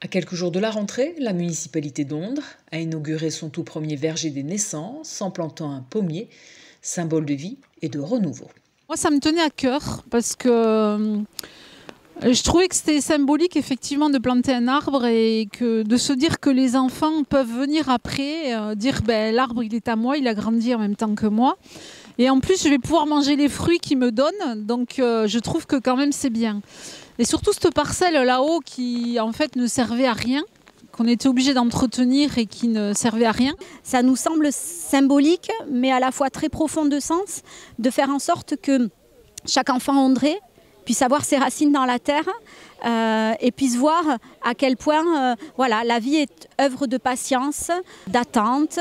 À quelques jours de la rentrée, la municipalité d'Ondres a inauguré son tout premier verger des naissances en plantant un pommier, symbole de vie et de renouveau. Moi, ça me tenait à cœur parce que je trouvais que c'était symbolique effectivement de planter un arbre et que de se dire que les enfants peuvent venir après, dire ben, l'arbre il est à moi, il a grandi en même temps que moi. Et en plus, je vais pouvoir manger les fruits qu'il me donne, donc je trouve que quand même c'est bien. Et surtout cette parcelle là-haut qui en fait ne servait à rien, qu'on était obligé d'entretenir et qui ne servait à rien. Ça nous semble symbolique, mais à la fois très profond de sens, de faire en sorte que chaque enfant ondré puisse avoir ses racines dans la terre et puisse voir à quel point voilà, la vie est œuvre de patience, d'attente,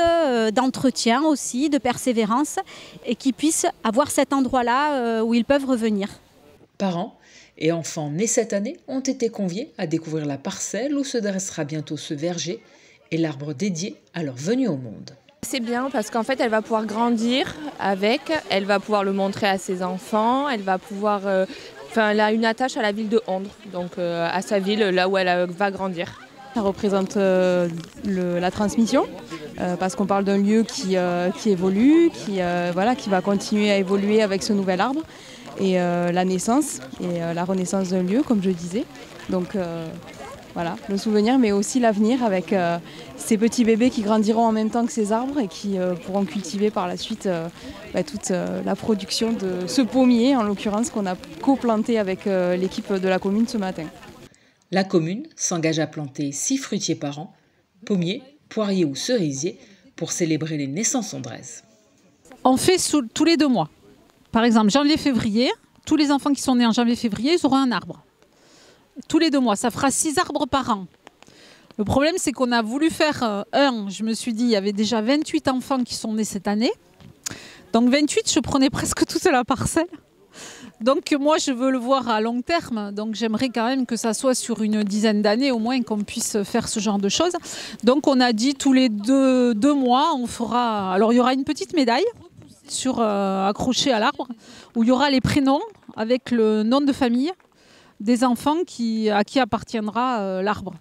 d'entretien aussi, de persévérance, et qu'ils puissent avoir cet endroit-là où ils peuvent revenir. Parents et enfants nés cette année ont été conviés à découvrir la parcelle où se dressera bientôt ce verger et l'arbre dédié à leur venue au monde. C'est bien parce qu'en fait, elle va pouvoir grandir avec, elle va pouvoir le montrer à ses enfants, elle va pouvoir... elle a une attache à la ville de Ondres, donc à sa ville, là où elle va grandir. Ça représente la transmission, parce qu'on parle d'un lieu qui évolue, qui va continuer à évoluer avec ce nouvel arbre, et la naissance et la renaissance d'un lieu, comme je disais. Donc voilà, le souvenir, mais aussi l'avenir avec ces petits bébés qui grandiront en même temps que ces arbres et qui pourront cultiver par la suite toute la production de ce pommier, en l'occurrence, qu'on a coplanté avec l'équipe de la commune ce matin. La commune s'engage à planter 6 fruitiers par an, pommiers, poiriers ou cerisiers, pour célébrer les naissances ondraises. On fait tous les 2 mois. Par exemple, janvier-février, tous les enfants qui sont nés en janvier-février, ils auront un arbre. Tous les 2 mois, ça fera 6 arbres par an. Le problème, c'est qu'on a voulu faire je me suis dit, il y avait déjà 28 enfants qui sont nés cette année. Donc 28, je prenais presque toute la parcelle. Donc moi, je veux le voir à long terme. Donc j'aimerais quand même que ça soit sur une dizaine d'années au moins qu'on puisse faire ce genre de choses. Donc on a dit tous les deux mois, on fera... Alors il y aura une petite médaille accrochée à l'arbre où il y aura les prénoms avec le nom de famille des enfants à qui appartiendra l'arbre.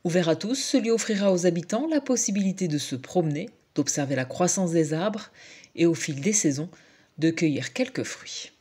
Ouvert à tous, ce lieu offrira aux habitants la possibilité de se promener, d'observer la croissance des arbres et au fil des saisons, de cueillir quelques fruits.